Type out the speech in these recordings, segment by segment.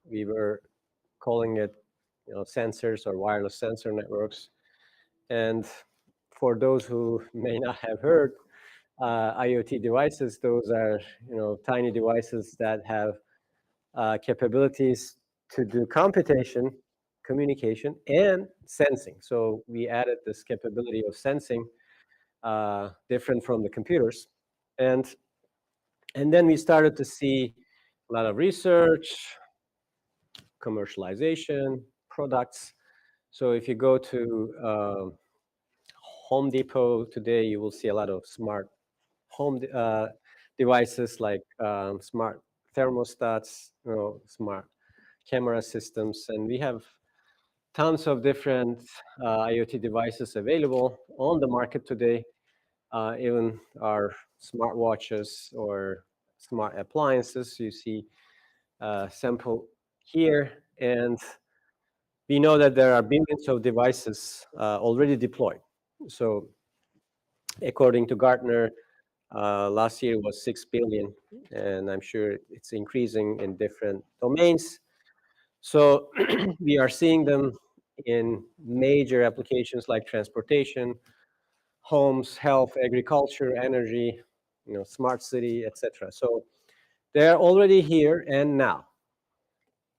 We were calling it, sensors or wireless sensor networks. And for those who may not have heard, IoT devices, those are, tiny devices that have capabilities to do computation, communication, and sensing. So we added this capability of sensing, different from the computers. And then we started to see a lot of research, commercialization, products. So if you go to Home Depot today, you will see a lot of smart home devices like smart thermostats, smart camera systems, and we have tons of different IoT devices available on the market today. Even our smartwatches or smart appliances, you see sample here, and we know that there are billions of devices already deployed. So according to Gartner, last year was 6 billion, and I'm sure it's increasing in different domains. So we are seeing them in major applications like transportation, homes, health, agriculture, energy, smart city, etc. So they're already here and now.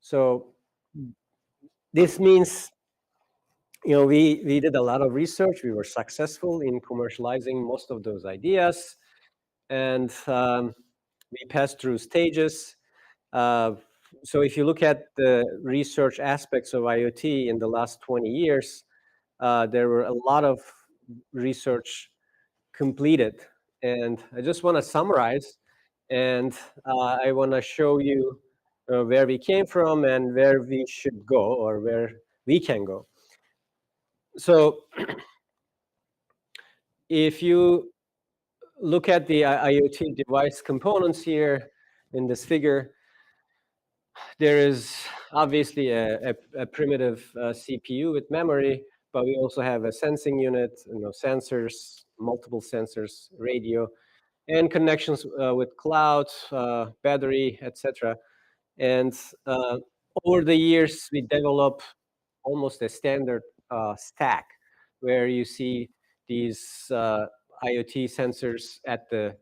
So this means, we did a lot of research. We were successful in commercializing most of those ideas, and we passed through stages. So if you look at the research aspects of IoT in the last 20 years, there were a lot of research completed. And I just want to summarize, and I want to show you where we came from and where we should go, or where we can go. So if you look at the IoT device components here in this figure, there is obviously a primitive CPU with memory, but we also have a sensing unit, sensors, multiple sensors, radio, and connections with cloud, battery, etc. And over the years, we developed almost a standard stack where you see these IoT sensors at the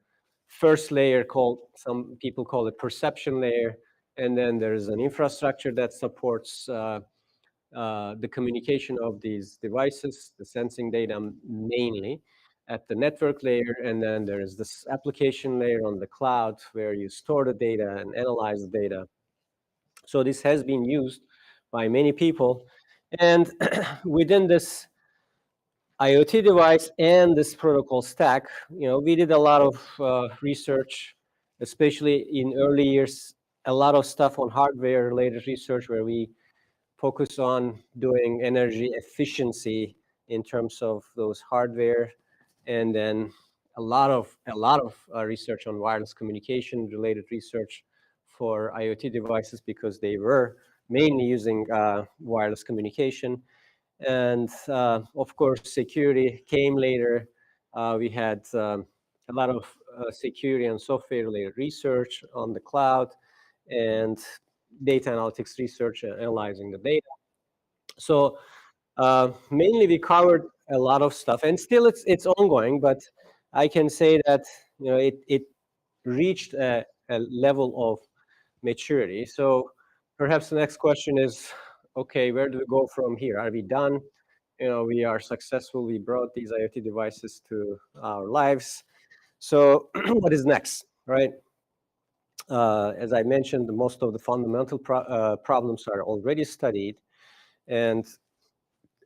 first layer, called, some people call it perception layer, and then there's an infrastructure that supports the communication of these devices, the sensing data mainly at the network layer, and then there's this application layer on the cloud where you store the data and analyze the data. So this has been used by many people, and within this IoT device and this protocol stack, we did a lot of research, especially in early years, a lot of stuff on hardware-related research where we focus on doing energy efficiency in terms of those hardware, and then a lot of research on wireless communication-related research for IoT devices, because they were mainly using wireless communication. And of course, security came later. We had a lot of security and software-related research on the cloud, and data analytics research, analyzing the data. So mainly we covered a lot of stuff, and still it's ongoing. But I can say that it reached a level of maturity. So perhaps the next question is, okay, where do we go from here? Are we done? We are successful. We brought these IoT devices to our lives. So what is next, right? As I mentioned, most of the fundamental problems are already studied. And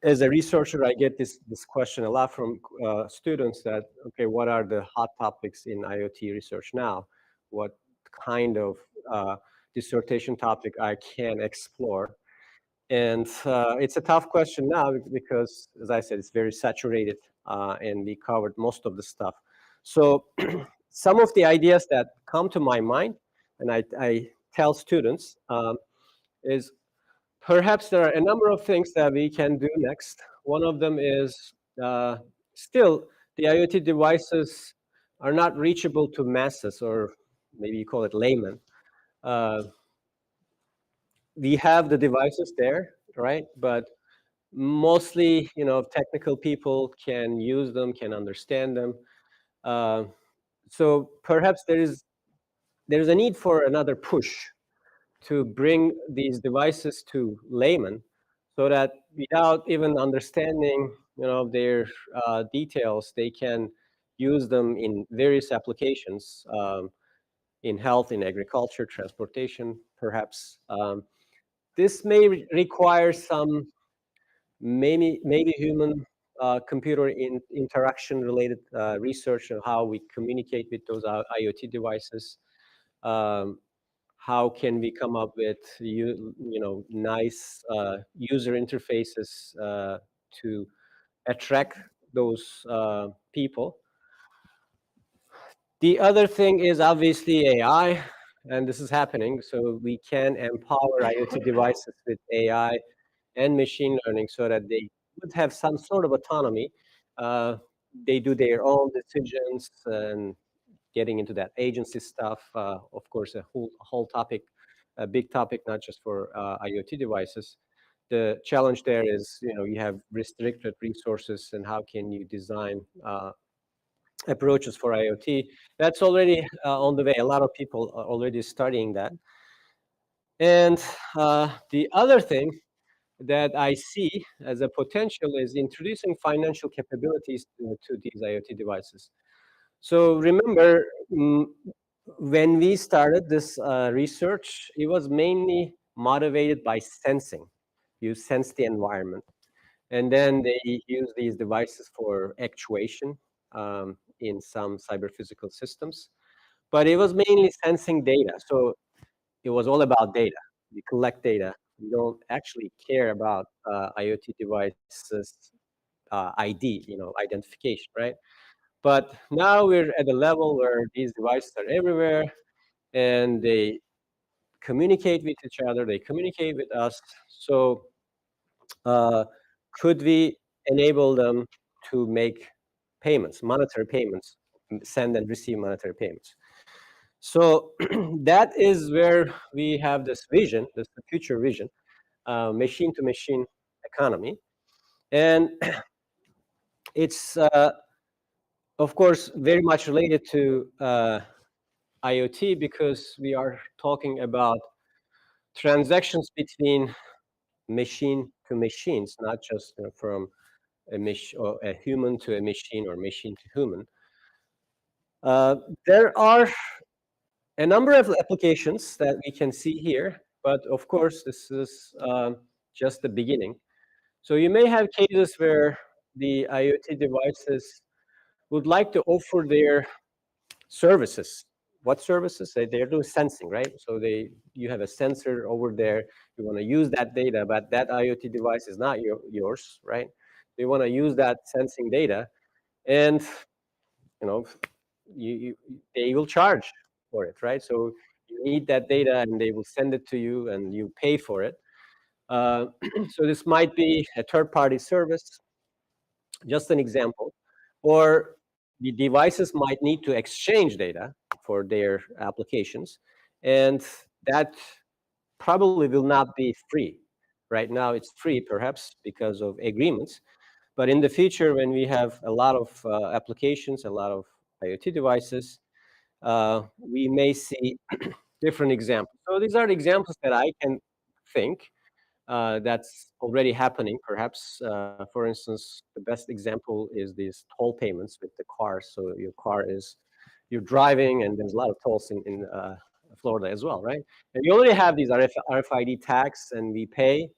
as a researcher, I get this question a lot from students that, okay, what are the hot topics in IoT research now? What kind of dissertation topic I can explore? And it's a tough question now because, as I said, it's very saturated, and we covered most of the stuff. So some of the ideas that come to my mind, and I tell students, is perhaps there are a number of things that we can do next. One of them is still the IoT devices are not reachable to masses, or maybe you call it laymen. we have the devices there, right? But mostly, technical people can use them, can understand them. Uh, so perhaps there's a need for another push to bring these devices to laymen, so that without even understanding, their details, they can use them in various applications, in health, in agriculture, transportation, perhaps. This may require some maybe human computer interaction related research on how we communicate with those IoT devices. Um, how can we come up with nice user interfaces to attract those people? The other thing is obviously AI, and this is happening. So we can empower IoT devices with AI and machine learning so that they would have some sort of autonomy. Uh, they do their own decisions and getting into that agency stuff. Of course, a whole topic, a big topic, not just for IoT devices. The challenge there is, you have restricted resources, and how can you design approaches for IoT? That's already on the way. A lot of people are already studying that. And the other thing that I see as a potential is introducing financial capabilities to these IoT devices. So remember, when we started this research, it was mainly motivated by sensing. You sense the environment. And then they use these devices for actuation in some cyber physical systems. But it was mainly sensing data. So it was all about data. You collect data. You don't actually care about IoT devices ID, identification, right? But now we're at a level where these devices are everywhere, and they communicate with each other. They communicate with us. So uh, could we enable them to make payments, monetary payments, send and receive monetary payments? So that is where we have this vision, this future vision, machine-to-machine economy. And it's, of course, very much related to IoT, because we are talking about transactions between machine to machines, not just from or a human to a machine or machine to human. Uh, there are a number of applications that we can see here, but of course, this is just the beginning. So you may have cases where the IoT devices would like to offer their services. What services? They're doing sensing, right? So you have a sensor over there. You want to use that data, but that IoT device is not yours, right? They want to use that sensing data, and you know, they will charge for it, right? So you need that data, and they will send it to you, and you pay for it. Uh, so this might be a third-party service, just an example, or the devices might need to exchange data for their applications, and that probably will not be free. Right now, it's free, perhaps because of agreements, but in the future, when we have a lot of applications, a lot of IoT devices, we may see different examples. So these are the examples that I can think that's already happening. Perhaps, for instance, the best example is these toll payments with the cars. So your car is, you're driving, and there's a lot of tolls in Florida as well, right? And you already have these RFID tags, and we pay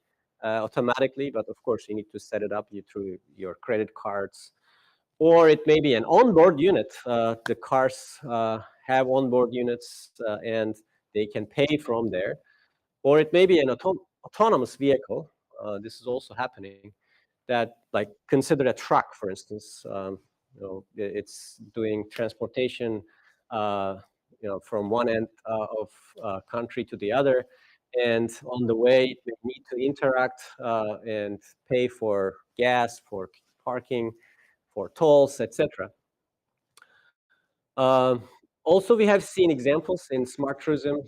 automatically, but of course you need to set it up through your credit cards, or it may be an onboard unit. The cars have onboard units, and they can pay from there. Or it may be an autonomous vehicle. This is also happening. That, like, consider a truck, for instance. It's doing transportation, from one end of country to the other, and on the way, it may need to interact and pay for gas, for parking, for tolls, etc. Um, Also, we have seen examples in smart tourism,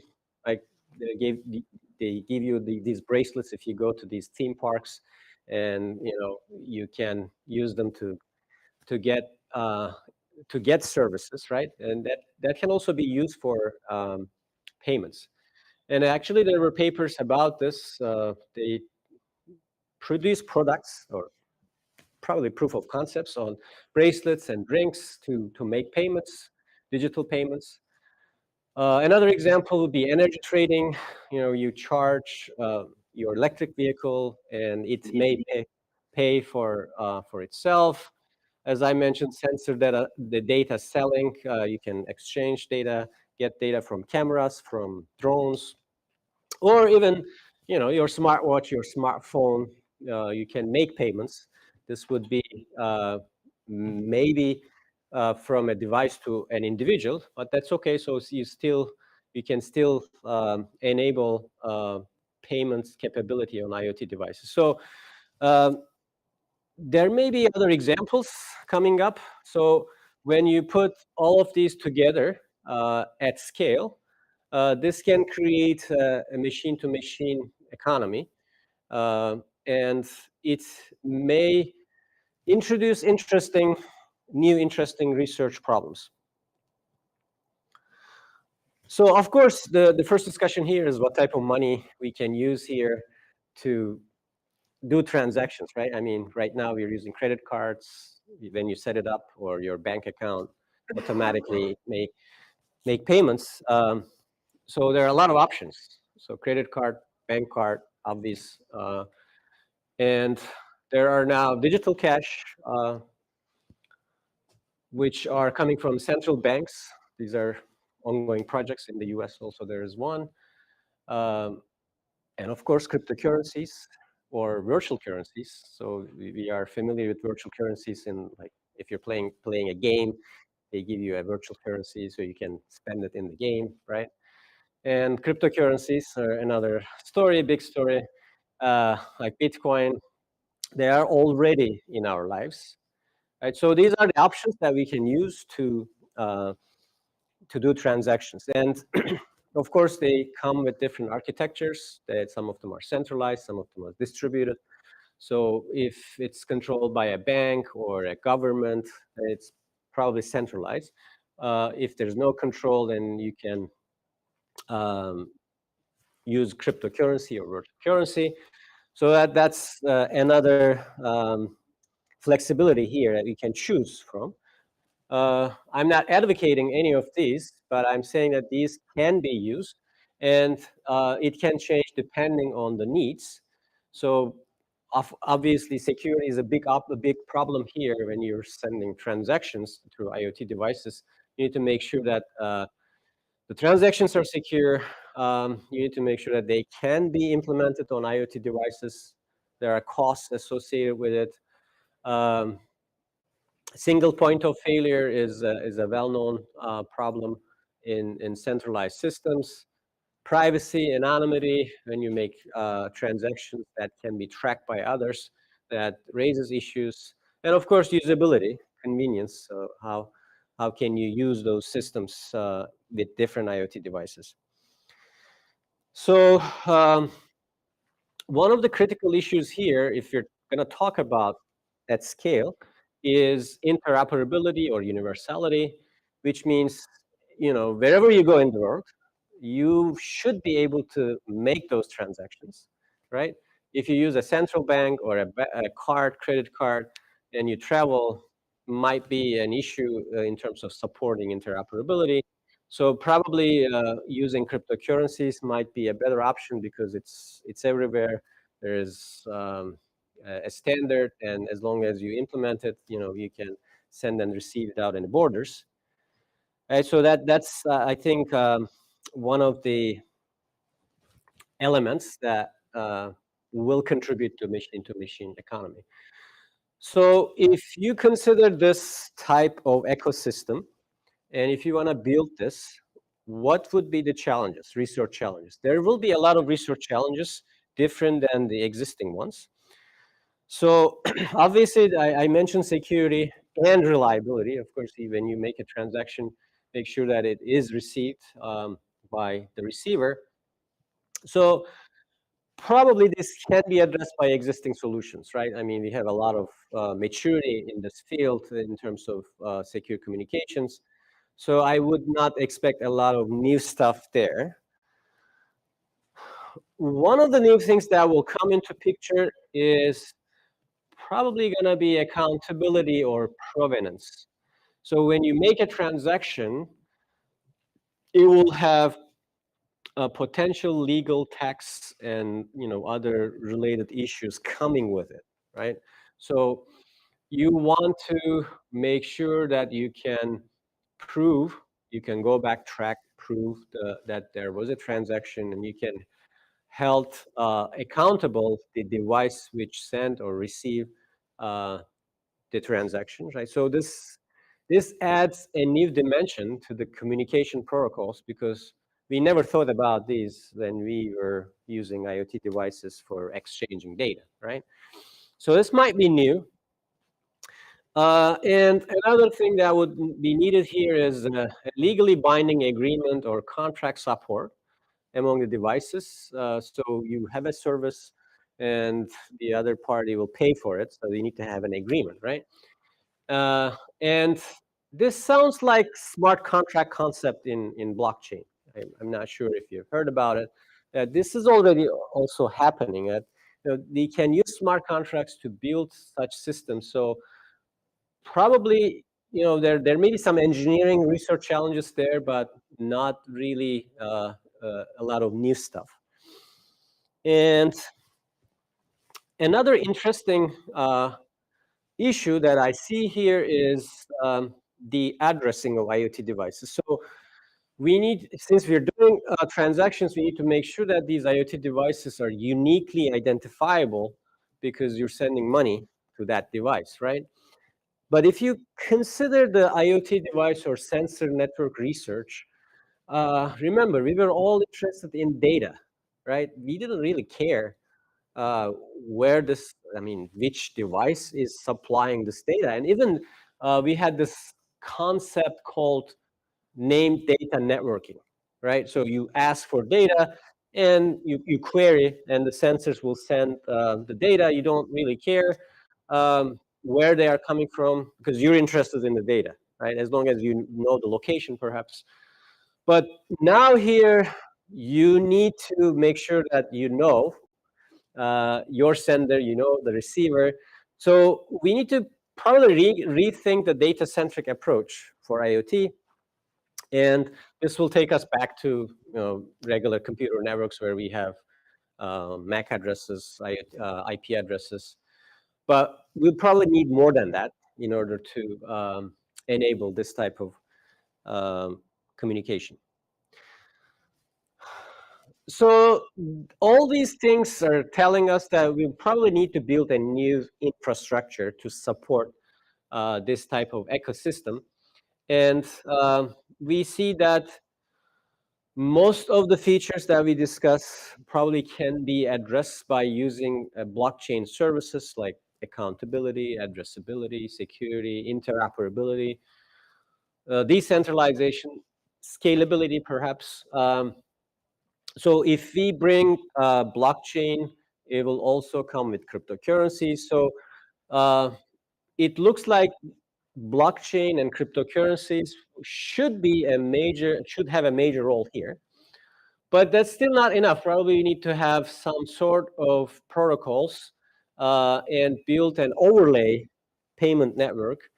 like they gave they give you these bracelets if you go to these theme parks, and you can use them to get services, right? And that can also be used for payments. And actually, there were papers about this. They produced products, or probably proof of concepts, on bracelets and drinks to make payments, digital payments. Another example would be energy trading. You charge your electric vehicle, and it may pay for itself. As I mentioned, sensor data, the data selling. You can exchange data, get data from cameras, from drones, or even your smartwatch, your smartphone. You can make payments. This would be maybe from a device to an individual, but that's okay. So you can still enable payments capability on IoT devices. So there may be other examples coming up. So when you put all of these together at scale, this can create a machine-to-machine economy, and it may introduce new interesting research problems. So, of course, the first discussion here is what type of money we can use here to do transactions, right? I mean, right now we're using credit cards. When you set it up, or your bank account automatically make payments. So there are a lot of options. So credit card, bank card, obvious, and there are now digital cash, which are coming from central banks. These are ongoing projects in the US. Also, there is one, and of course, cryptocurrencies or virtual currencies. So we are familiar with virtual currencies in, like, if you're playing a game, they give you a virtual currency so you can spend it in the game, right? And cryptocurrencies are another story, big story, like Bitcoin. They are already in our lives, right? So these are the options that we can use to do transactions. And of course, they come with different architectures. That some of them are centralized, some of them are distributed. So if it's controlled by a bank or a government, it's probably centralized. If there's no control, then you can use cryptocurrency or virtual currency. So that's another flexibility here that we can choose from. I'm not advocating any of these, but I'm saying that these can be used, and it can change depending on the needs. So obviously, security is a big problem here when you're sending transactions through IoT devices. You need to make sure that the transactions are secure. You need to make sure that they can be implemented on IoT devices. There are costs associated with it. Single point of failure is a well-known problem in centralized systems. Privacy, anonymity, when you make transactions that can be tracked by others, that raises issues. And of course, usability, convenience. So how can you use those systems with different IoT devices? So one of the critical issues here, if you're going to talk about at scale, is interoperability or universality, which means, wherever you go in the world, you should be able to make those transactions, right? If you use a central bank or a credit card, and you travel, might be an issue in terms of supporting interoperability. So probably using cryptocurrencies might be a better option because it's everywhere. There is a standard, and as long as you implement it, you can send and receive without any borders. Right, so that's I think one of the elements that will contribute to machine-to-machine economy. So if you consider this type of ecosystem, and if you want to build this, what would be the challenges, research challenges? There will be a lot of research challenges, different than the existing ones. So obviously, I mentioned security and reliability. Of course, when you make a transaction, make sure that it is received by the receiver. So Probably this can be addressed by existing solutions, right? I mean, we have a lot of maturity in this field in terms of secure communications. So I would not expect a lot of new stuff there. One of the new things that will come into picture is probably going to be accountability or provenance. So when you make a transaction, it will have a potential legal, tax, and other related issues coming with it, right? So you want to make sure that you can prove, you can go back, track, prove that there was a transaction, and you can held accountable the device which sent or received uh, the transaction, right? So this adds a new dimension to the communication protocols because we never thought about these when we were using IoT devices for exchanging data, right? So this might be new. And another thing that would be needed here is a legally binding agreement or contract support among the devices. So you have a service and the other party will pay for it. So you need to have an agreement, right? And this sounds like smart contract concept in blockchain. I'm not sure if you've heard about it. This is already also happening. They can use smart contracts to build such systems. So probably, there may be some engineering research challenges there, but not really a lot of new stuff. And another interesting issue that I see here is the addressing of IoT devices. So we need, since we're doing transactions, we need to make sure that these IoT devices are uniquely identifiable because you're sending money to that device, right? But if you consider the IoT device or sensor network research, remember, we were all interested in data, right? We didn't really care where this, I mean, which device is supplying this data. And even we had this concept called named data networking, right? So you ask for data and you query and the sensors will send the data. You don't really care where they are coming from because you're interested in the data, right? As long as you know the location, perhaps. But now here, you need to make sure that you know your sender, you know the receiver. So we need to probably rethink the data-centric approach for IoT. And this will take us back to regular computer networks where we have MAC addresses, IP addresses. But we'll probably need more than that in order to enable this type of communication. So all these things are telling us that we probably need to build a new infrastructure to support this type of ecosystem. And we see that most of the features that we discuss probably can be addressed by using blockchain services like accountability, addressability, security, interoperability, decentralization, scalability, perhaps. So if we bring blockchain, it will also come with cryptocurrencies. So it looks like blockchain and cryptocurrencies should have a major role here. But that's still not enough. Probably we need to have some sort of protocols and build an overlay payment network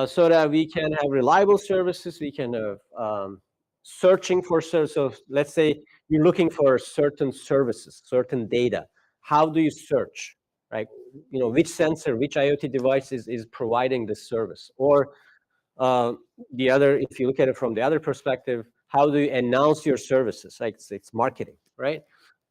so that we can have reliable services. We can have searching for services. So let's say you're looking for certain services, certain data. How do you search, right? Which sensor, which IoT device is providing this service? Or the other, if you look at it from the other perspective, how do you announce your services? Like it's marketing, right?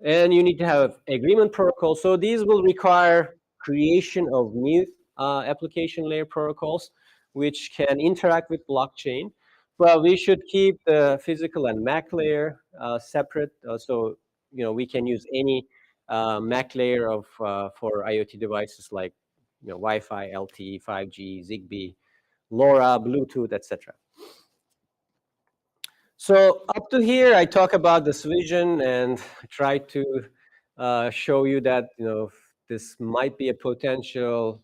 And you need to have agreement protocols. So these will require creation of new application layer protocols, which can interact with blockchain. But we should keep the physical and MAC layer separate. So we can use any MAC layer of for IoT devices like Wi-Fi, LTE, 5G, Zigbee, LoRa, Bluetooth, etc. So up to here, I talk about this vision and try to show you that this might be a potential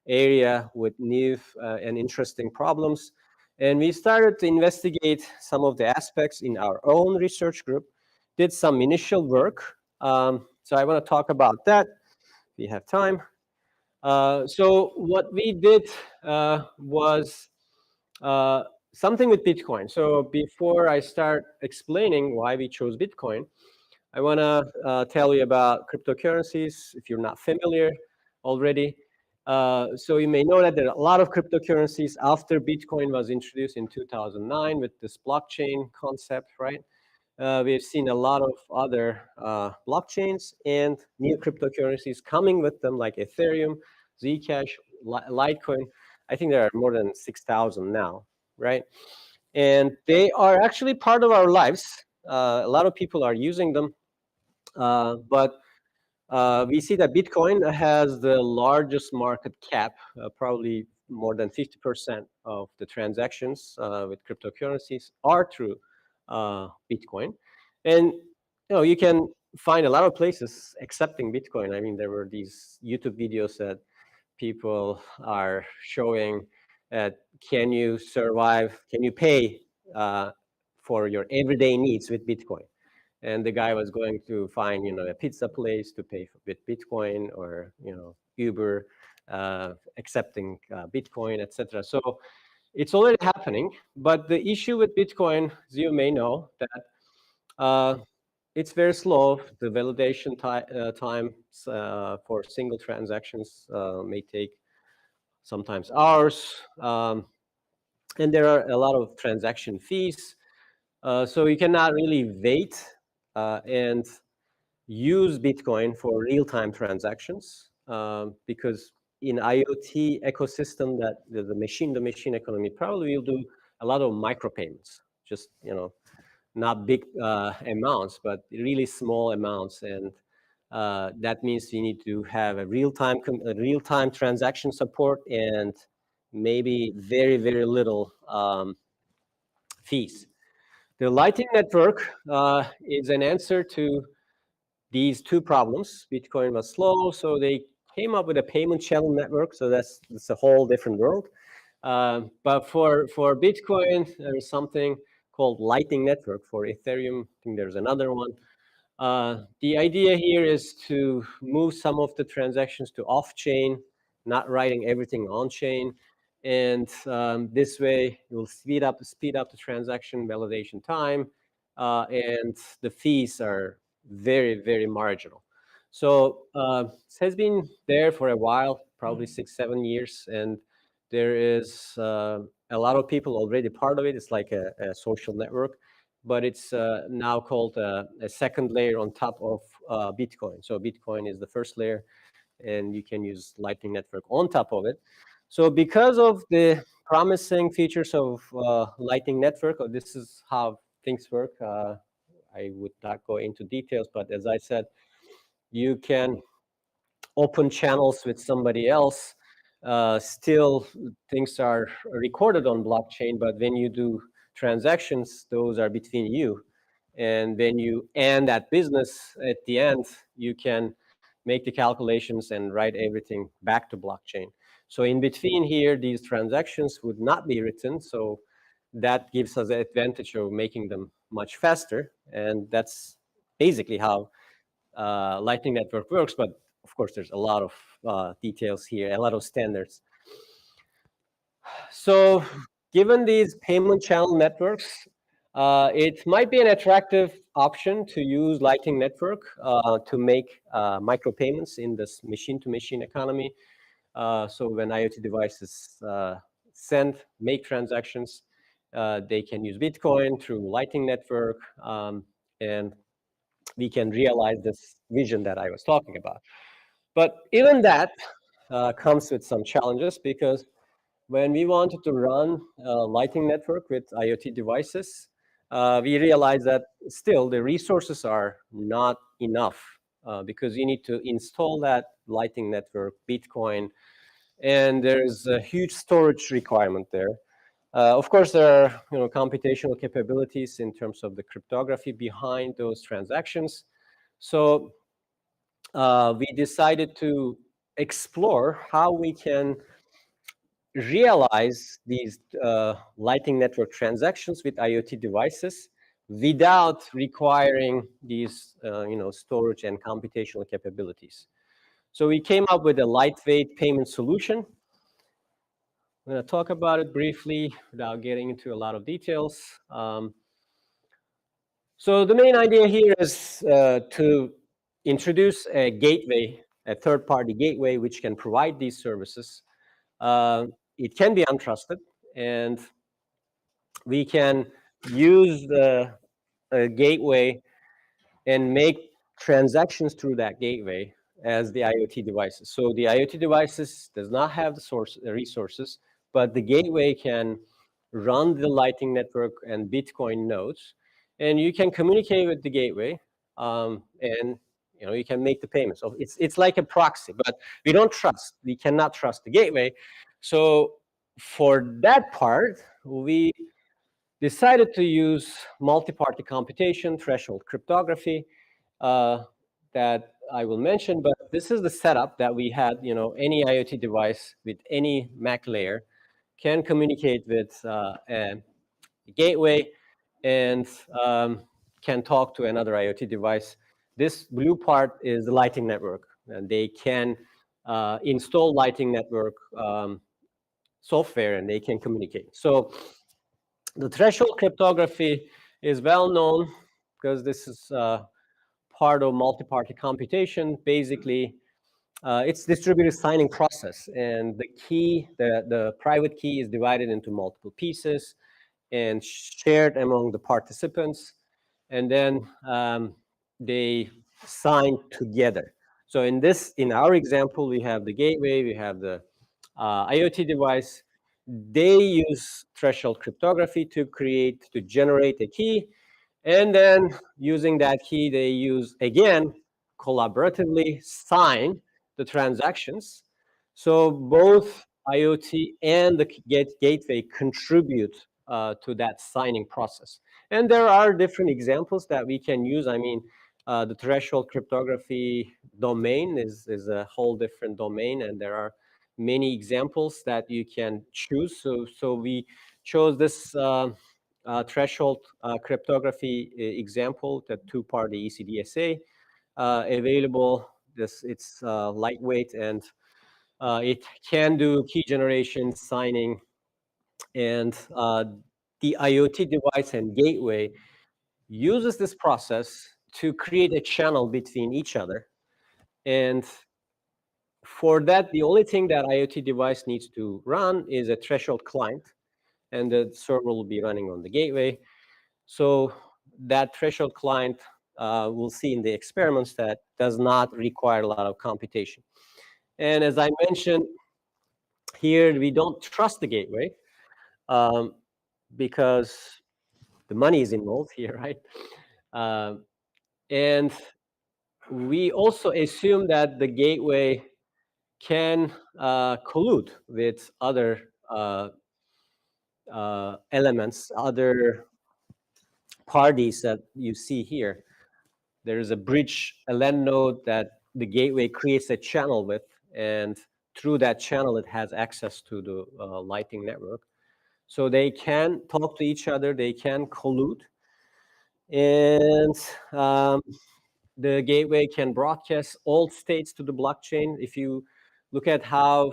area with new and interesting problems. And we started to investigate some of the aspects in our own research group, did some initial work. So I want to talk about that if we have time. So what we did was something with Bitcoin. So before I start explaining why we chose Bitcoin, I want to tell you about cryptocurrencies if you're not familiar already. So you may know that there are a lot of cryptocurrencies after Bitcoin was introduced in 2009 with this blockchain concept, right? We've seen a lot of other blockchains and new cryptocurrencies coming with them, like Ethereum, Zcash, Litecoin. I think there are more than 6,000 now, right? And they are actually part of our lives. A lot of people are using them, but we see that Bitcoin has the largest market cap, probably more than 50% of the transactions with cryptocurrencies are through Bitcoin. And you can find a lot of places accepting Bitcoin. I mean, there were these YouTube videos that people are showing that can you survive, can you pay for your everyday needs with Bitcoin? And the guy was going to find a pizza place to pay with Bitcoin, or Uber accepting Bitcoin, etc. So it's already happening. But the issue with Bitcoin, as you may know, that it's very slow. The validation time for single transactions may take sometimes hours, and there are a lot of transaction fees. So you cannot really wait and use Bitcoin for real-time transactions, because in IoT ecosystem, that the machine-to-machine economy, probably will do a lot of micropayments, just not big amounts, but really small amounts, and that means you need to have a real-time transaction support and maybe very, very little fees. The Lightning Network is an answer to these two problems. Bitcoin was slow, so they came up with a payment channel network. So that's a whole different world. But for Bitcoin, there's something called Lightning Network. For Ethereum, I think there's another one. The idea here is to move some of the transactions to off-chain, not writing everything on-chain. And this way, you'll speed up the transaction validation time, and the fees are very, very marginal. So it has been there for a while, probably 6-7 years, and there is a lot of people already part of it. It's like a social network, but it's now called a second layer on top of Bitcoin. So Bitcoin is the first layer, and you can use Lightning Network on top of it. So because of the promising features of Lightning Network, this is how things work. I would not go into details, but as I said, you can open channels with somebody else. Still, things are recorded on blockchain, but when you do transactions, those are between you. And when you end that business at the end, you can make the calculations and write everything back to blockchain. So in between here, these transactions would not be written. So that gives us the advantage of making them much faster. And that's basically how Lightning Network works. But of course, there's a lot of details here, a lot of standards. So given these payment channel networks, it might be an attractive option to use Lightning Network to make micropayments in this machine-to-machine economy. So when IoT devices make transactions, they can use Bitcoin through Lightning Network, and we can realize this vision that I was talking about. But even that comes with some challenges, because when we wanted to run a Lightning Network with IoT devices, we realized that still the resources are not enough, because you need to install that Lightning Network, Bitcoin, and there's a huge storage requirement there. Of course, there are computational capabilities in terms of the cryptography behind those transactions. So we decided to explore how we can realize these Lightning Network transactions with IoT devices without requiring these storage and computational capabilities. So we came up with a lightweight payment solution. I'm going to talk about it briefly without getting into a lot of details. So the main idea here is to introduce a gateway, a third-party gateway, which can provide these services. It can be untrusted, and we can use the gateway and make transactions through that gateway as the IoT devices. So the IoT devices does not have the resources, but the gateway can run the Lightning Network and Bitcoin nodes, and you can communicate with the gateway, and you can make the payment. So it's like a proxy, but we cannot trust the gateway. So for that part, we decided to use multi-party computation, threshold cryptography, that I will mention, but this is the setup that we had. Any IoT device with any MAC layer can communicate with a gateway and can talk to another IoT device. This blue part is the Lightning Network, and they can install Lightning Network software, and they can communicate. So the threshold cryptography is well known because this is part of multi-party computation. Basically, it's distributed signing process, and the key, the private key, is divided into multiple pieces and shared among the participants, and then they sign together. So in our example, we have the gateway, we have the IoT device. They use threshold cryptography to generate a key, and then using that key, they use, again, collaboratively sign the transactions. So both IoT and the gateway contribute to that signing process. And there are different examples that we can use. I mean, the threshold cryptography domain is a whole different domain, and there are many examples that you can choose. So we chose this threshold cryptography example, the two-party ECDSA, available. It's lightweight, and it can do key generation, signing, and the IoT device and gateway uses this process to create a channel between each other. And for that, the only thing that IoT device needs to run is a threshold client, and the server will be running on the gateway. So that threshold client, we'll see in the experiments, that does not require a lot of computation. And as I mentioned, here we don't trust the gateway because the money is involved here, right? And we also assume that the gateway can collude with other elements, other parties that you see here. There is a bridge, a LAN node that the gateway creates a channel with, and through that channel, it has access to the Lightning Network. So they can talk to each other, they can collude, and the gateway can broadcast all states to the blockchain. If you look at how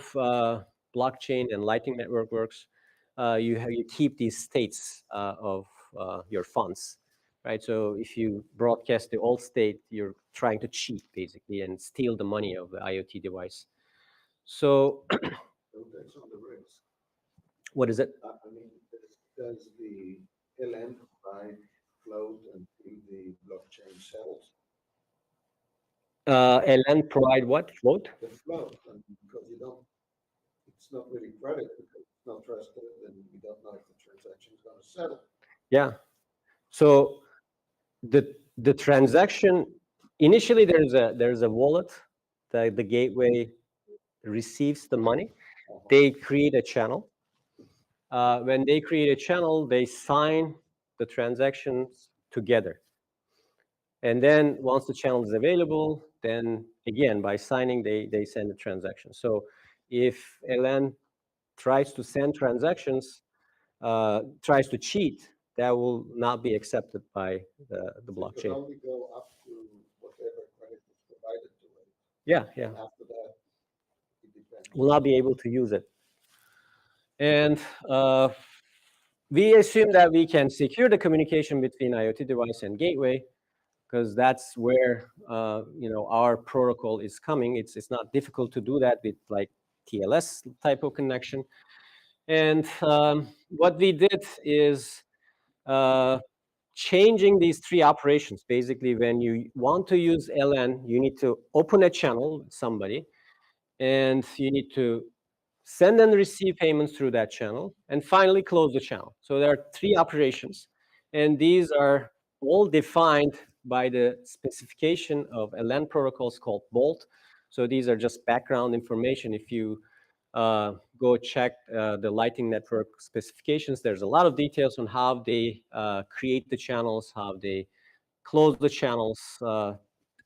blockchain and Lightning Network works, you keep these states of your funds, right? So if you broadcast the old state, you're trying to cheat, basically, and steal the money of the IoT device. So That's on the risk. what is it? I mean, does the LM provide float until the blockchain settles? LN provide what? Float? The float, and because it's not really credit because it's not trusted, and we don't know if the transaction is going to settle. Yeah. So the transaction, initially there's a wallet that the gateway receives the money. They create a channel. When they create a channel, they sign the transactions together. And then once the channel is available, then again, by signing, they send a transaction. So if LN tries to send transactions, tries to cheat, that will not be accepted by the So it blockchain. could only go up to whatever credit is provided to it. Yeah, yeah. And after that, it depends. Will not be able to use it. And we assume that we can secure the communication between IoT device and gateway, because that's where our protocol is coming. It's not difficult to do that with like TLS type of connection. And what we did is changing these three operations. Basically, when you want to use LN, you need to open a channel with somebody, and you need to send and receive payments through that channel, and finally close the channel. So there are three operations, and these are all defined by the specification of LN protocols called Bolt. So these are just background information. If you go check the Lightning Network specifications, there's a lot of details on how they create the channels, how they close the channels. I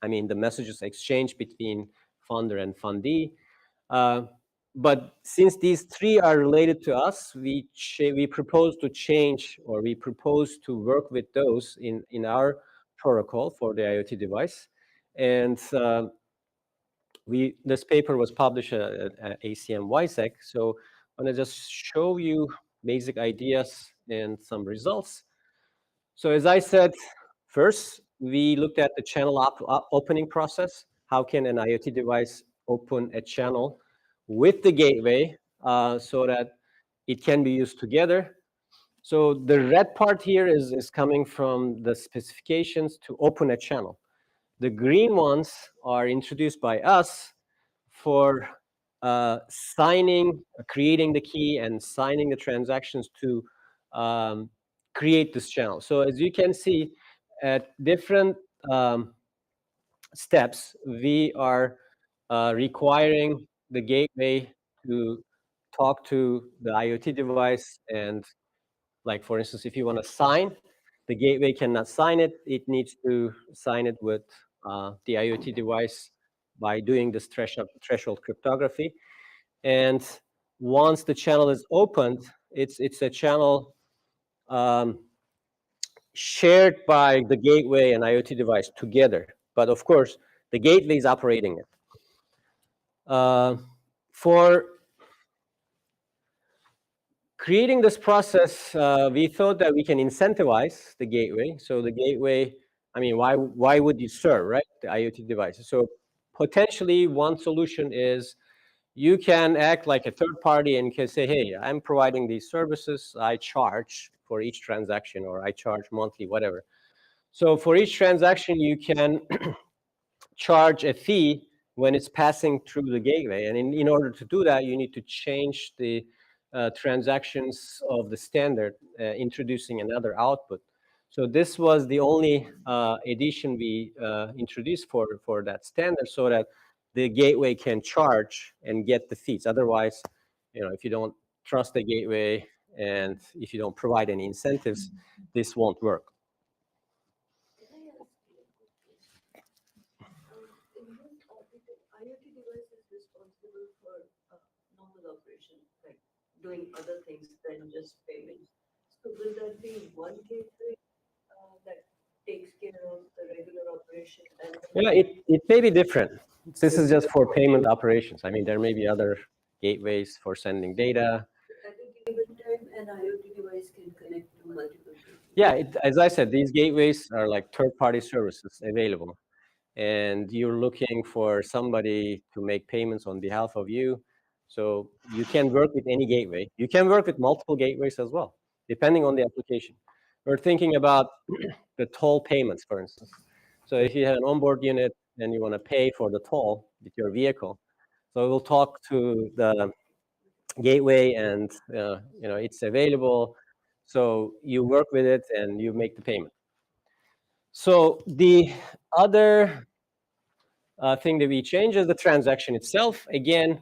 mean, the messages exchange between funder and fundee. But since these three are related to us, we propose to change, or we propose to work with those in our protocol for the IoT device. And this paper was published at ACM WISEC. So I'm going to just show you basic ideas and some results. So as I said, first, we looked at the channel opening process. How can an IoT device open a channel with the gateway so that it can be used together? So the red part here is coming from the specifications to open a channel. The green ones are introduced by us for creating the key and signing the transactions to create this channel. So as you can see, at different steps, we are requiring the gateway to talk to the IoT device. And like, for instance, if you want to sign, the gateway cannot sign it. It needs to sign it with the IoT device by doing this threshold cryptography. And once the channel is opened, it's a channel shared by the gateway and IoT device together. But of course, the gateway is operating it. For creating this process, we thought that we can incentivize the gateway. So the gateway, I mean, why would you serve, right, the IoT devices? So potentially one solution is you can act like a third party and can say, hey, I'm providing these services. I charge for each transaction, or I charge monthly, whatever. So for each transaction, you can charge a fee when it's passing through the gateway. And in order to do that, you need to change the transactions of the standard, introducing another output. So this was the only addition we introduced for that standard, so that the gateway can charge and get the fees. Otherwise, if you don't trust the gateway and if you don't provide any incentives, this won't work. IoT device is responsible for normal operation, like doing other things than just payments. So will that be one gateway that takes care of the regular operation? And Yeah, it may be different. This is just for payment operations. I mean, there may be other gateways for sending data. at a given time, an IoT device can connect to multiple gateways. Yeah, as I said, these gateways are like third-party services available. And you're looking for somebody to make payments on behalf of you. So you can work with any gateway. You can work with multiple gateways as well, depending on the application. We're thinking about the toll payments, for instance. So if you have an onboard unit and you want to pay for the toll with your vehicle, so we'll talk to the gateway, and it's available. So you work with it and you make the payment. So the other thing that we change is the transaction itself. Again,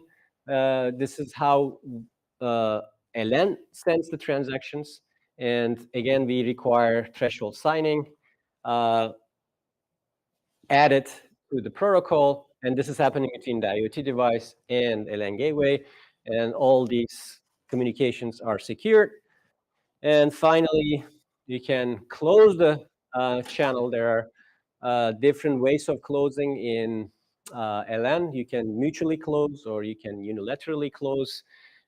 this is how LN sends the transactions. And again, we require threshold signing added to the protocol. And this is happening between the IoT device and a LAN gateway, and all these communications are secured. And finally, you can close the channel. There are different ways of closing in LN. You can mutually close or you can unilaterally close.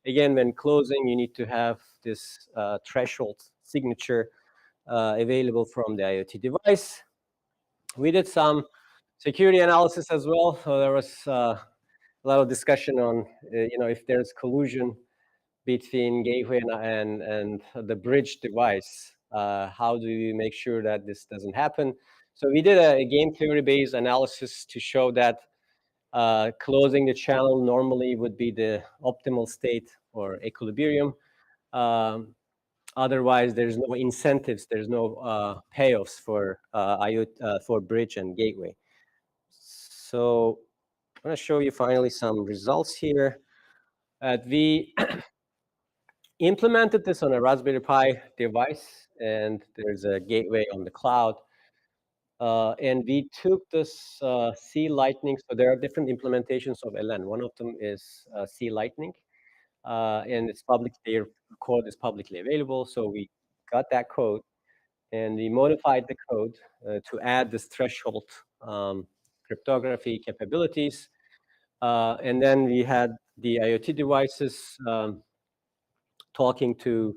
Again, when closing, you need to have this threshold signature available from the IoT device. We did some security analysis as well. So there was a lot of discussion on, if there's collusion between gateway and the bridge device. How do you make sure that this doesn't happen? So we did a game theory-based analysis to show that closing the channel normally would be the optimal state or equilibrium. Otherwise, there's no incentives, there's no payoffs for IoT, for bridge and gateway. So I'm going to show you finally some results here. We implemented this on a Raspberry Pi device, and there's a gateway on the cloud. And we took this C Lightning. So there are different implementations of LN. One of them is C Lightning, and it's public. Their code is publicly available. So we got that code, and we modified the code to add this threshold cryptography capabilities. And then we had the IoT devices talking to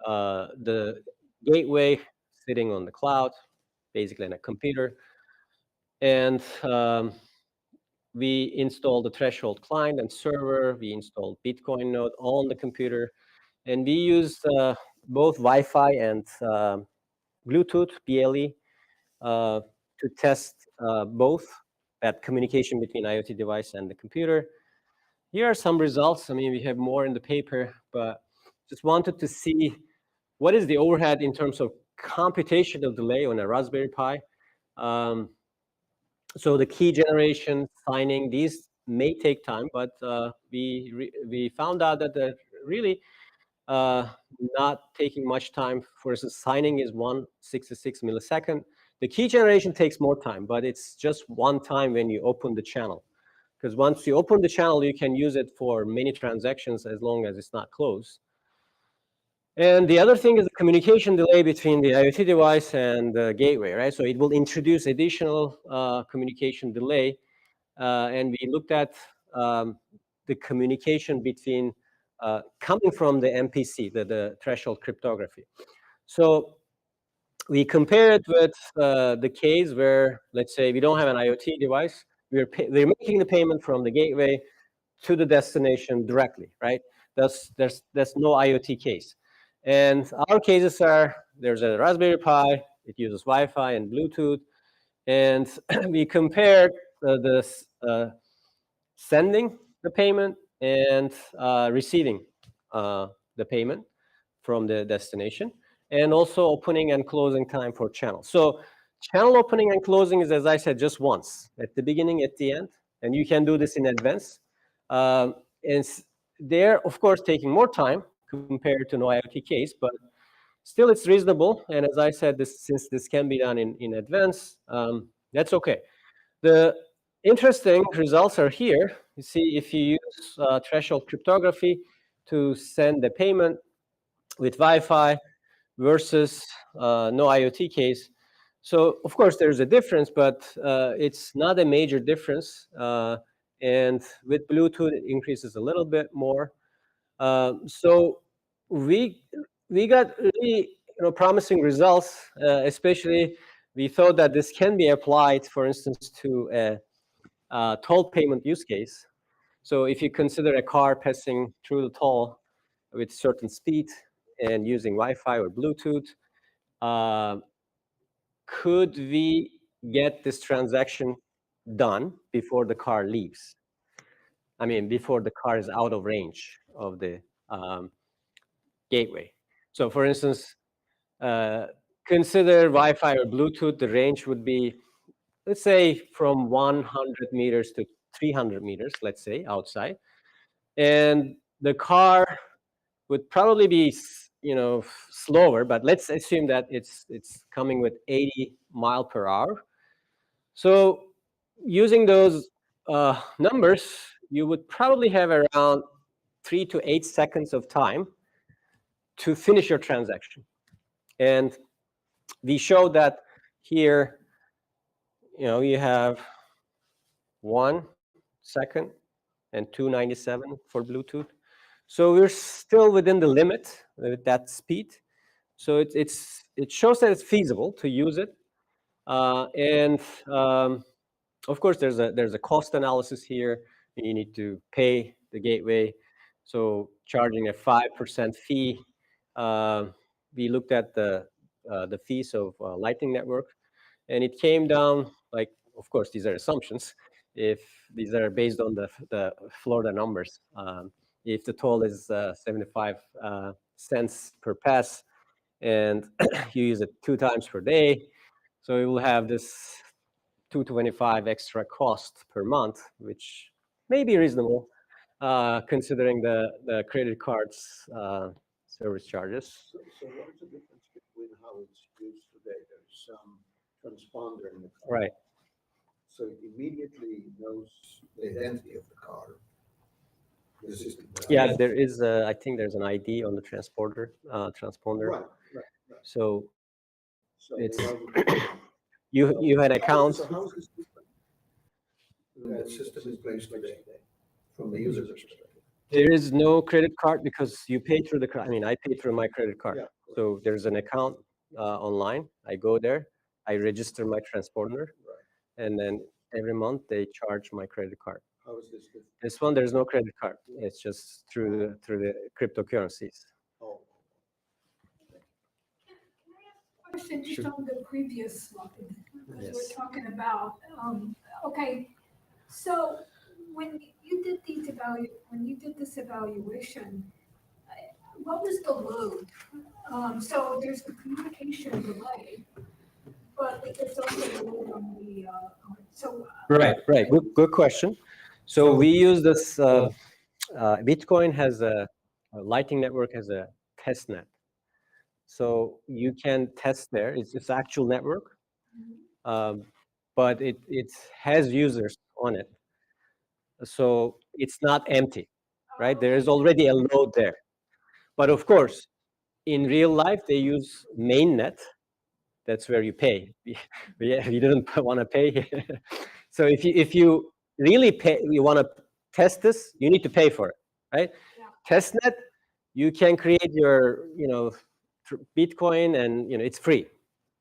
the gateway sitting on the cloud, basically in a computer. And we installed the threshold client and server. We installed Bitcoin node on the computer. And we used both Wi-Fi and Bluetooth, BLE, to test both that communication between IoT device and the computer. Here are some results. I mean, we have more in the paper, but just wanted to see what is the overhead in terms of computational delay on a Raspberry Pi. So the key generation, signing, these may take time, but we found out that they're really not taking much time. For instance, signing is 166 millisecond. The key generation takes more time, but it's just one time when you open the channel. Because once you open the channel, you can use it for many transactions as long as it's not closed. And the other thing is the communication delay between the IoT device and the gateway, right? So it will introduce additional communication delay. And we looked at the communication between coming from the MPC, the threshold cryptography. So we compare it with the case where, let's say, we don't have an IoT device. We're making the payment from the gateway to the destination directly, right? There's no IoT case. And our cases are, there's a Raspberry Pi, it uses Wi-Fi and Bluetooth, and we compared sending the payment and receiving the payment from the destination, and also opening and closing time for channels. So channel opening and closing is, as I said, just once, at the beginning, at the end, and you can do this in advance. And they're, of course, taking more time compared to no IoT case, but still it's reasonable. And as I said, since this can be done in advance, that's okay. The interesting results are here. You see, if you use threshold cryptography to send the payment with Wi-Fi versus no IoT case. So of course there's a difference, but it's not a major difference. And with Bluetooth, it increases a little bit more. So we got really promising results, especially we thought that this can be applied, for instance, to a toll payment use case. So if you consider a car passing through the toll with certain speed and using Wi-Fi or Bluetooth, could we get this transaction done before the car leaves? I mean, before the car is out of range of the gateway. So for instance, consider Wi-Fi or Bluetooth, the range would be, let's say, from 100 meters to 300 meters, let's say, outside. And the car would probably be, slower, but let's assume that it's coming with 80 miles per hour. So using those numbers, you would probably have around 3 to 8 seconds of time to finish your transaction. And we show that here, you have 1 second and 297 for Bluetooth. So we're still within the limit with that speed. So it shows that it's feasible to use it. And of course, there's a cost analysis here. You need to pay the gateway. So charging a 5% fee. We looked at the fees of Lightning Network, and it came down, like, of course, these are assumptions. If these are based on the Florida numbers, if the toll is 75 cents per pass, and you use it 2 times per day, so you will have this 225 extra cost per month, which may be reasonable, considering the credit cards service charges. So what is the difference between how it's used today? There's some transponder in the car. Right. So it immediately knows the identity of the car. The system. Yeah, there is. I think there's an ID on the transponder. Right. So So it's how would- you had accounts. So how is this different? The system is placed today from the user's perspective. There is no credit card because you pay through the. I mean, I pay through my credit card. Yeah. So there's an account online. I go there. I register my transponder, and then every month they charge my credit card. How is this different? This one, there's no credit card. It's just through the cryptocurrencies. Oh, Question just on the previous slide, because Yes. we're talking about, okay, so when you did this evaluation, what was the load? So there's the communication delay, but there's also the load on the, so. Right. Good question. So we use this. Bitcoin has Lightning Network has a test net. So you can test there. It's actual network, but it has users on it. So it's not empty, right? There is already a load there. But of course, in real life, they use mainnet. That's where you pay. You didn't want to pay. So if you really pay, you want to test this, you need to pay for it, right? Yeah. Testnet, you can create your, Bitcoin, and it's free,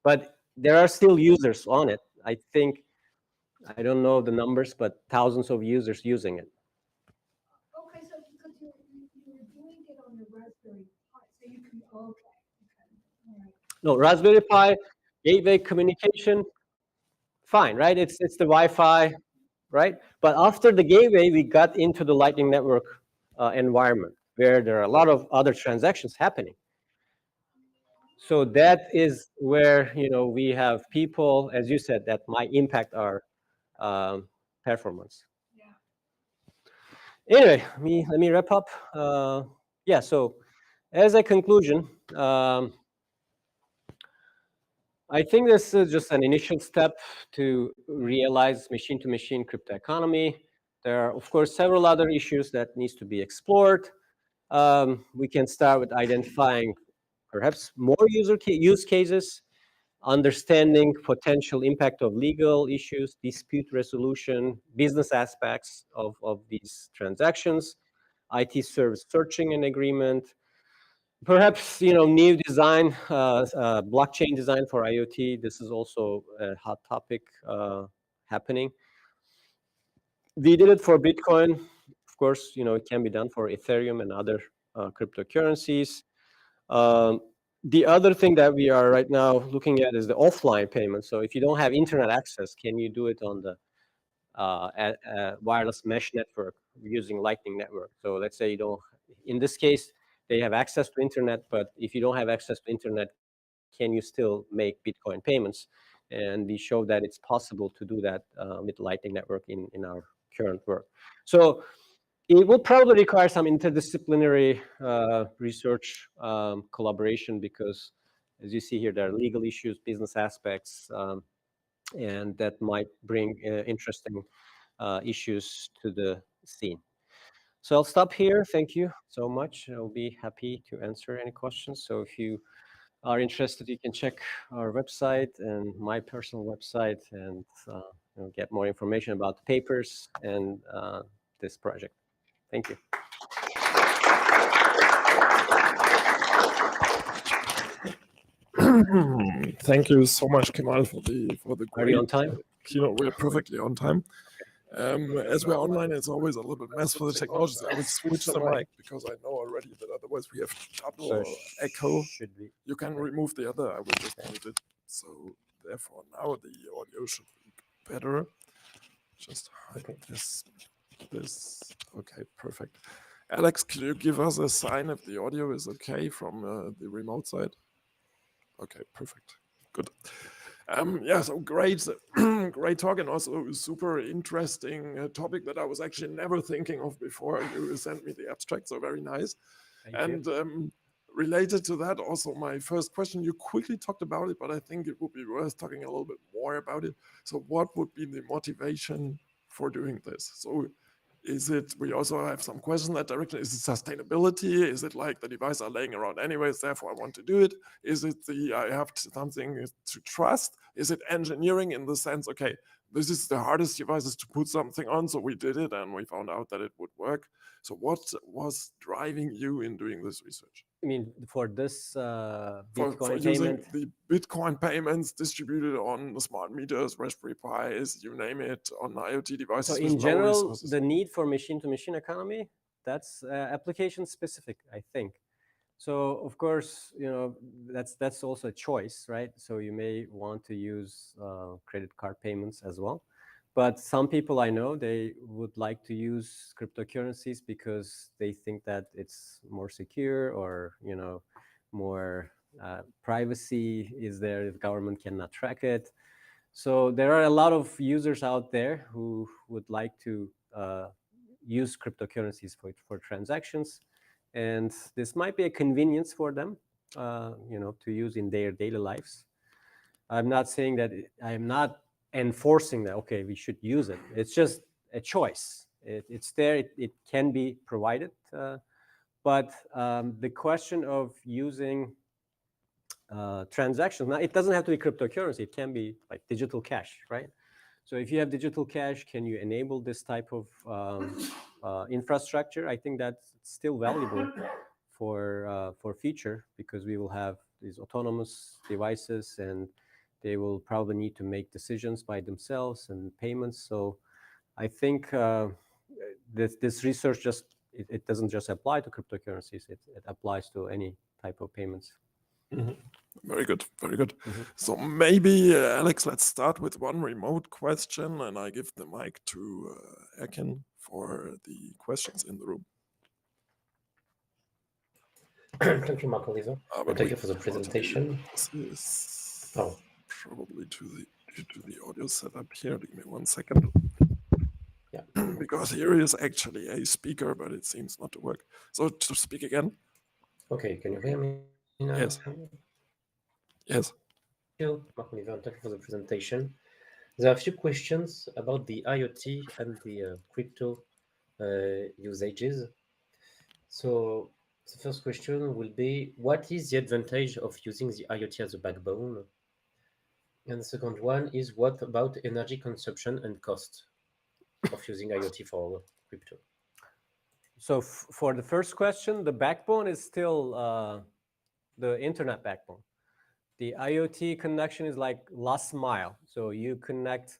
but there are still users on it. I think, I don't know the numbers, but thousands of users using it. Okay, so because you were doing it on the Raspberry Pi, so you can, okay, all right. No, Raspberry Pi, gateway communication, fine, right? It's the Wi-Fi, right? But after the gateway, we got into the Lightning Network environment where there are a lot of other transactions happening. So that is where we have people, as you said, that might impact our performance. Yeah. Anyway, let me wrap up. Yeah. So as a conclusion, I think this is just an initial step to realize machine-to-machine crypto economy. There are, of course, several other issues that needs to be explored. We can start with identifying perhaps more use cases, understanding potential impact of legal issues, dispute resolution, business aspects of these transactions, IT service searching and agreement, perhaps new design, blockchain design for IoT. This is also a hot topic happening. We did it for Bitcoin. Of course, it can be done for Ethereum and other cryptocurrencies. The other thing that we are right now looking at is the offline payment. So if you don't have internet access, can you do it on the wireless mesh network using Lightning Network? So let's say you don't, in this case, they have access to internet, but if you don't have access to internet, can you still make Bitcoin payments? And we show that it's possible to do that with Lightning Network in our current work. So it will probably require some interdisciplinary research collaboration because, as you see here, there are legal issues, business aspects, and that might bring interesting issues to the scene. So I'll stop here. Thank you so much. I'll be happy to answer any questions. So if you are interested, you can check our website and my personal website and get more information about the papers and this project. Thank you. Thank you so much, Kemal, for the Are great we on time? keynote. We're perfectly on time. As we're online, it's always a little bit mess for the technology. I would switch the mic because I know already that otherwise we have double echo. Should we? You can remove the other. I will just mute it. So therefore, now the audio should be better. Just hide this. Okay, perfect. Alex, can you give us a sign if the audio is okay from the remote side? Okay, perfect. Good. Yeah, so great, great talk, and also super interesting topic that I was actually never thinking of before you sent me the abstract, so very nice. Thank you. Related to that, also my first question, you quickly talked about it, but I think it would be worth talking a little bit more about it. So what would be the motivation for doing this? So is it, we also have some questions in that direction. Is it sustainability? Is it like the devices are laying around anyways, therefore I want to do it? Is it I have something to trust? Is it engineering in the sense, okay, this is the hardest devices to put something on, so we did it and we found out that it would work. So what was driving you in doing this research? I mean, for this Bitcoin for using payment? the Bitcoin payments distributed on the smart meters, Raspberry Pis, you name it, on IoT devices. So in general, the need for machine-to-machine economy, that's application specific, I think. So of course, that's also a choice, right? So you may want to use credit card payments as well. But some people I know, they would like to use cryptocurrencies because they think that it's more secure or, more privacy is there, the government cannot track it. So there are a lot of users out there who would like to use cryptocurrencies for transactions. And this might be a convenience for them, to use in their daily lives. I'm not saying that I'm not enforcing that, okay, we should use it. It's just a choice. It's there, it can be provided. But the question of using transactions, now it doesn't have to be cryptocurrency, it can be like digital cash, right? So if you have digital cash, can you enable this type of infrastructure? I think that's still valuable for future, because we will have these autonomous devices and they will probably need to make decisions by themselves and payments. So I think this research it doesn't just apply to cryptocurrencies, it applies to any type of payments. Mm-hmm. Very good, very good. Mm-hmm. So maybe, Alex, let's start with one remote question, and I give the mic to Ekin for the questions in the room. Thank you, Mark-Oliver. Thank you for the presentation. This is probably due to the audio setup here. Give me 1 second. Yeah. Because here is actually a speaker, but it seems not to work. So to speak again. Okay, can you hear me now? Yes. Yes. Thank you, Mark-Oliver. Thank you for the presentation. There are a few questions about the IoT and the crypto usages. So the first question will be, what is the advantage of using the IoT as a backbone? And the second one is, what about energy consumption and cost of using IoT for crypto? So for the first question, the backbone is still the internet backbone. The IoT connection is like last mile. So you connect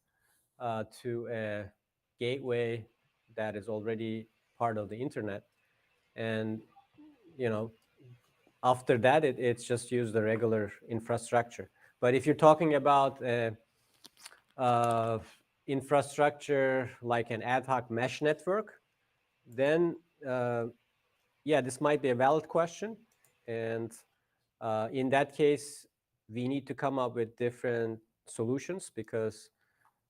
to a gateway that is already part of the internet. And, after that, it's just use the regular infrastructure. But if you're talking about infrastructure like an ad hoc mesh network, then yeah, this might be a valid question. And in that case, we need to come up with different solutions, because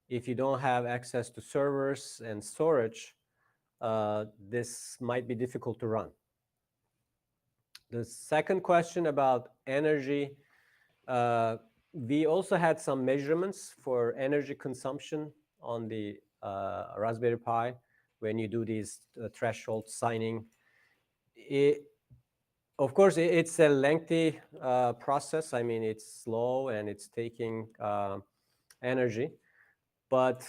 if you don't have access to servers and storage, this might be difficult to run. The second question about energy, we also had some measurements for energy consumption on the Raspberry Pi, when you do these threshold signing. Of course, it's a lengthy process. I mean, it's slow and it's taking energy. But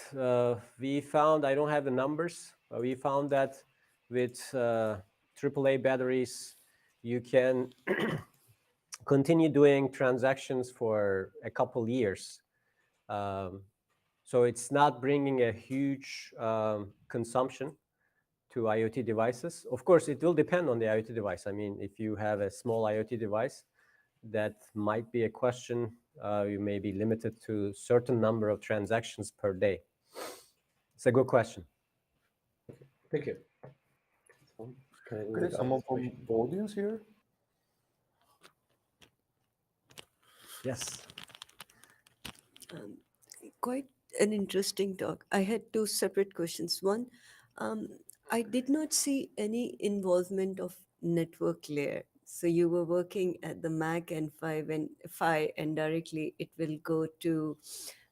we found, I don't have the numbers, but we found that with AAA batteries, you can continue doing transactions for a couple years. So it's not bringing a huge consumption to IoT devices. Of course, it will depend on the IoT device. I mean, if you have a small IoT device, that might be a question. You may be limited to a certain number of transactions per day. It's a good question. Thank you. Okay, someone from the audience here? Yes. Quite an interesting talk. I had two separate questions. One, I did not see any involvement of network layer. So you were working at the Mac and Phi, and directly it will go to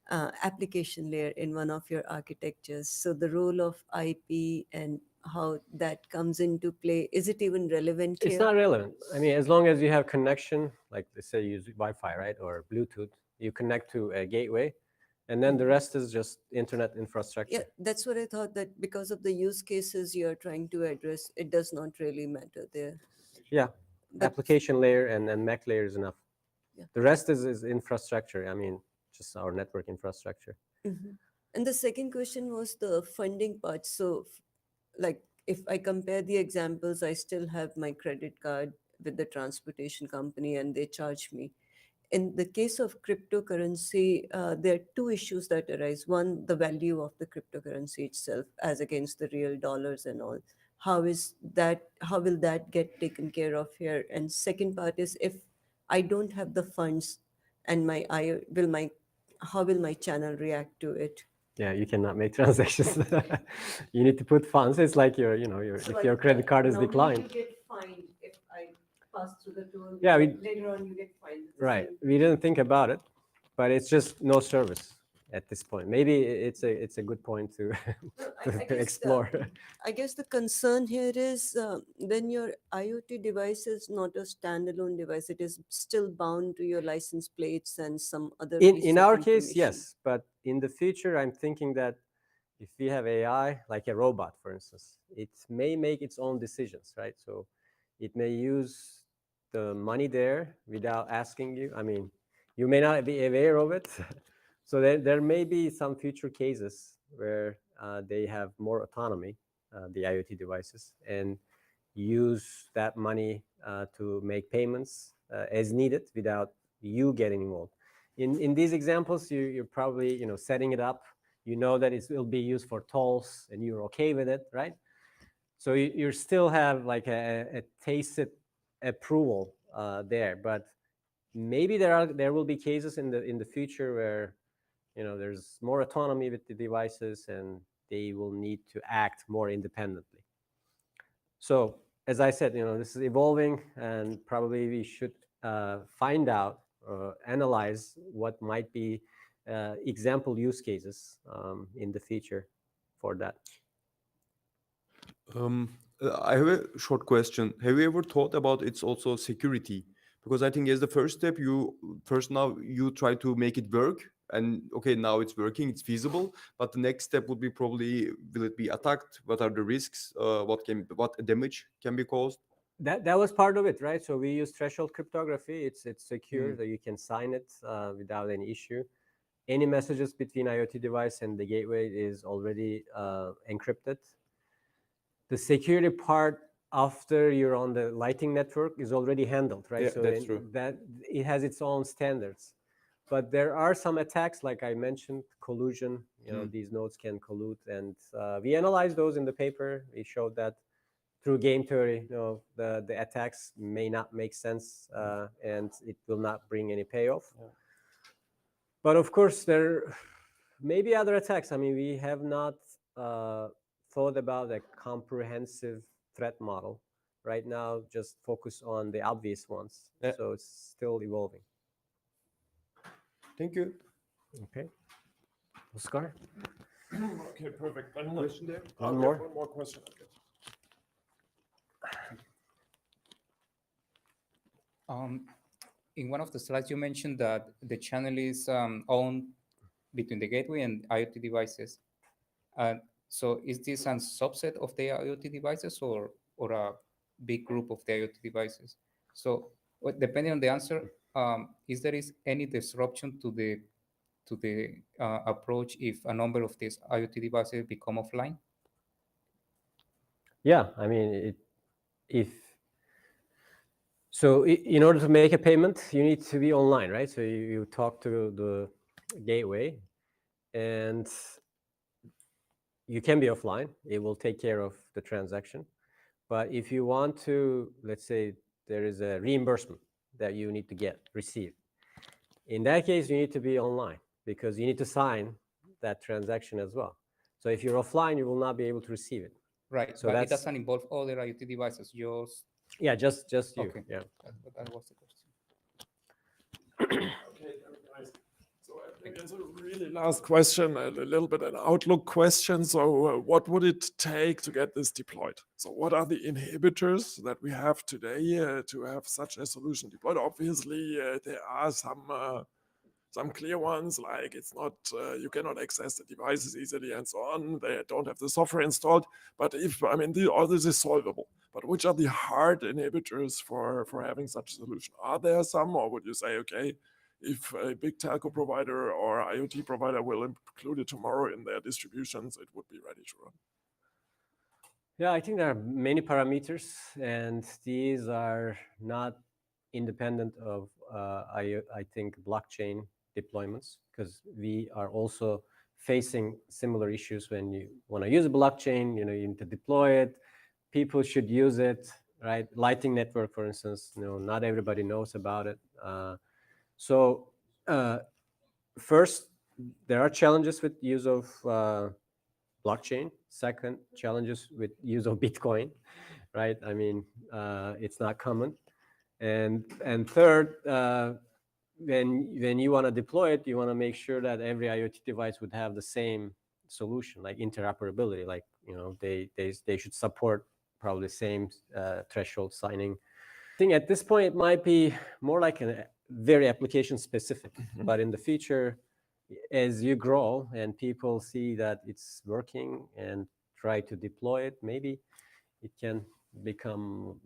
application layer in one of your architectures. So the role of IP and how that comes into play, is it even relevant It's here? not relevant. I mean, as long as you have connection, like let's say you use Wi-Fi, right, or Bluetooth, you connect to a gateway, and then the rest is just internet infrastructure. Yeah, that's what I thought, that because of the use cases you're trying to address, it does not really matter there. Yeah, But application layer and Mac layer is enough. Yeah. The rest is infrastructure. I mean, just our network infrastructure. And the second question was the funding part. So, like, if I compare the examples, I still have my credit card with the transportation company and they charge me. In the case of cryptocurrency, there are two issues that arise. One, the value of the cryptocurrency itself as against the real dollars and all. How will that get taken care of here? And second part is, if I don't have the funds and how will my channel react to it? Yeah, you cannot make transactions. You need to put funds. It's like if your credit card is normally declined. you get fined if I pass through the toll. Yeah, later on you get fined. It's the Right. same. We didn't think about it, but it's just no service at this point. Maybe it's a good point to No, to explore. I guess the concern here is when your IoT device is not a standalone device, it is still bound to your license plates and some other pieces In of our case, information. yes, but in the future, I'm thinking that if we have AI, like a robot, for instance, it may make its own decisions, right? So it may use the money there without asking you. I mean, you may not be aware of it. So there may be some future cases where they have more autonomy, the IoT devices, and use that money to make payments as needed without you getting involved. In these examples, you're probably setting it up. You know that it will be used for tolls, and you're okay with it, right? So you still have like a tacit approval there, but maybe there will be cases in the future where there's more autonomy with the devices and they will need to act more independently. So as I said, this is evolving, and probably we should find out, analyze what might be example use cases in the future for that. I have a short question. Have you ever thought about its also security? Because I think as the first step, now you try to make it work, and okay, now it's working, it's feasible. But the next step would be probably, will it be attacked? What are the risks? What damage can be caused? That was part of it, right? So we use threshold cryptography. It's secure, that you can sign it without any issue. Any messages between IoT device and the gateway is already encrypted. The security part after you're on the lighting network is already handled, right? Yeah, So that's true. that it has its own standards. But there are some attacks, like I mentioned, collusion. These nodes can collude, and we analyzed those in the paper. We showed that through game theory, the attacks may not make sense, and it will not bring any payoff. Yeah. But of course, there may be other attacks. I mean, we have not thought about a comprehensive threat model right now. Just focus on the obvious ones. Yeah. So it's still evolving. Thank you. Okay, Oscar. Okay, perfect. Then, Question there? we One have more? one more question. In one of the slides, you mentioned that the channel is owned between the gateway and IoT devices. So is this a subset of the IoT devices or a big group of the IoT devices? So depending on the answer, is there any disruption to the approach if a number of these IoT devices become offline? Yeah, I mean, in order to make a payment, you need to be online, right? So you talk to the gateway, and you can be offline. It will take care of the transaction. But if you want to, let's say there is a reimbursement that you need to receive. In that case, you need to be online because you need to sign that transaction as well. So if you're offline, you will not be able to receive it. Right, So but it that's- doesn't involve other IoT devices, just Yeah, just you. okay. Yeah. That was the question. Okay, very nice. So I think as a really last question, a little bit an outlook question. So what would it take to get this deployed? So what are the inhibitors that we have today to have such a solution deployed? Obviously, there are some clear ones, like it's not, you cannot access the devices easily and so on. They don't have the software installed. But all this is solvable. But which are the hard inhibitors for having such a solution? Are there some, or would you say, okay, if a big telco provider or IoT provider will include it tomorrow in their distributions, it would be ready to run? Yeah, I think there are many parameters, and these are not independent of, I think, blockchain deployments, because we are also facing similar issues when you want to use a blockchain. You need to deploy it. People should use it, right? Lighting network, for instance, not everybody knows about it. So first, there are challenges with use of blockchain. Second, challenges with use of Bitcoin, right? I mean, it's not common. And third, when you want to deploy it, you want to make sure that every IoT device would have the same solution, like interoperability. Like they should support probably same threshold signing. I think at this point it might be more like a very application specific, but in the future, as you grow and people see that it's working and try to deploy it, maybe it can become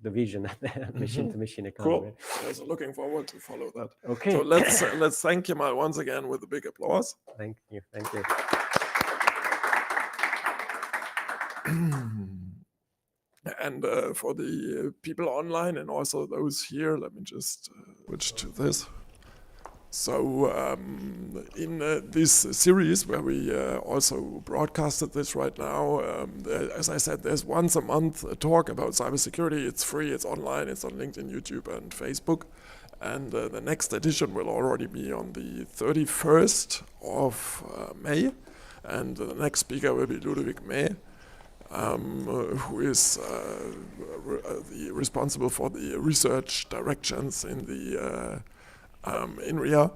the vision of the machine-to-machine economy. Cool. Yeah, so looking forward to follow that. Okay. So let's thank Kemal once again with a big applause. Thank you. Thank you. And for the people online and also those here, let me just switch to this. So in this series where we also broadcasted this right now, as I said, there's once a month a talk about cybersecurity. It's free, it's online, it's on LinkedIn, YouTube, and Facebook. And the next edition will already be on the 31st of May. And the next speaker will be Ludovic May, who is responsible for the research directions in the INRIA,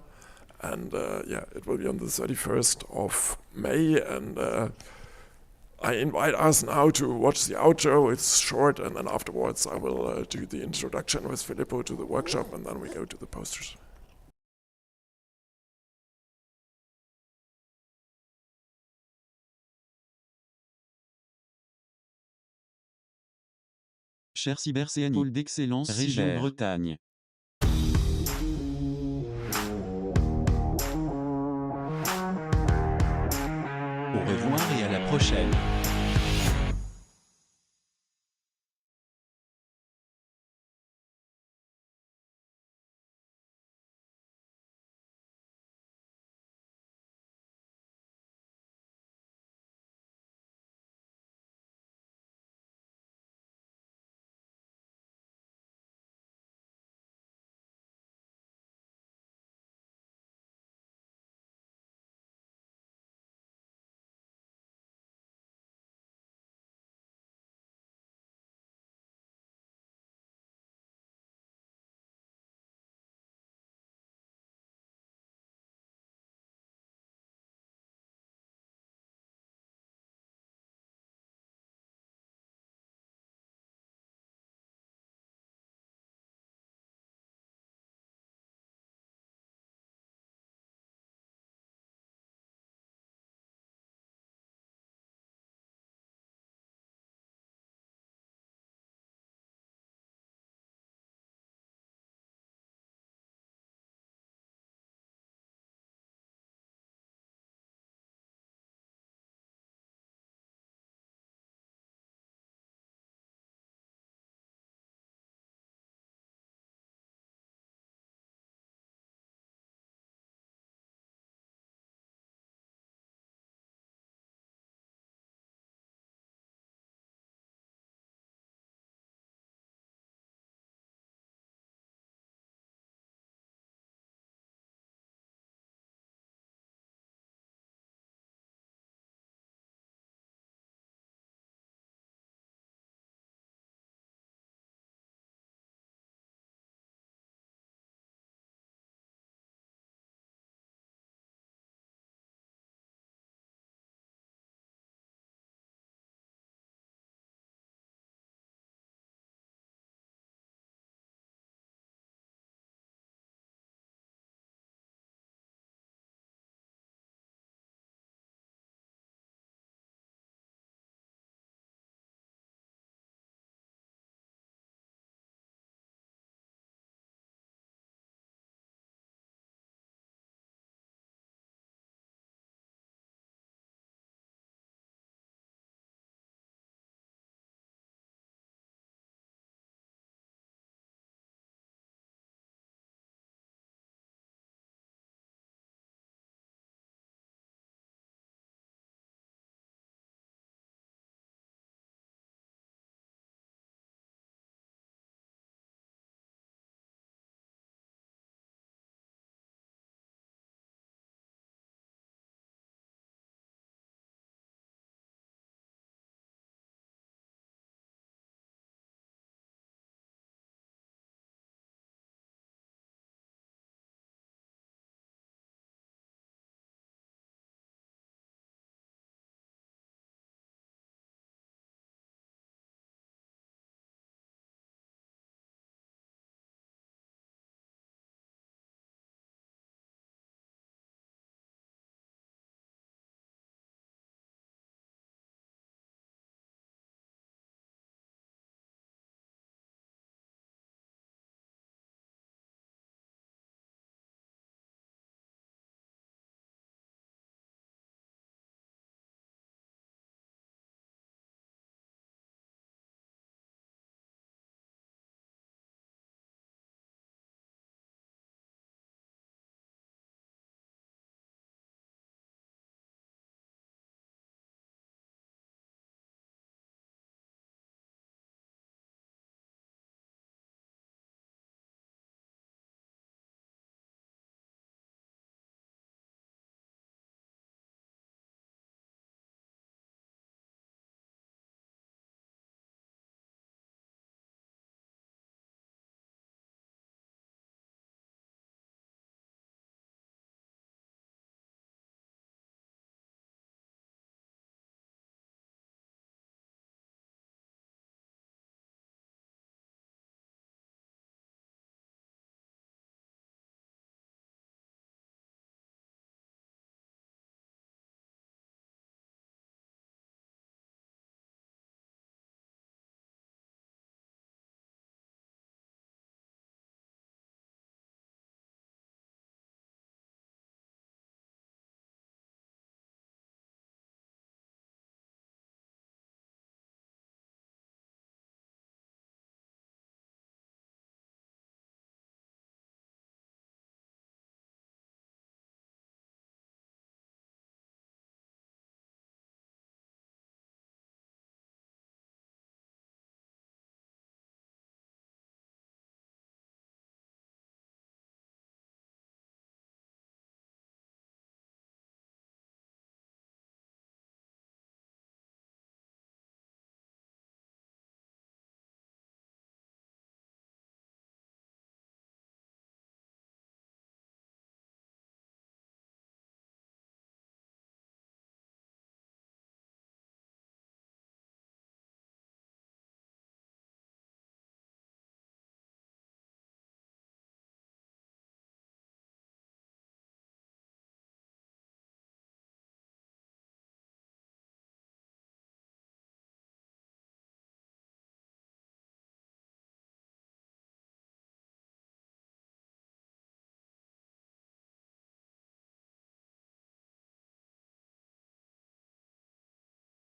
and it will be on the 31st of May, and I invite us now to watch the outro. It's short, and then afterwards I will do the introduction with Filippo to the workshop, and then we go to the posters. Cher Cybercéanie, pôle d'excellence région Bretagne. Au revoir et à la prochaine.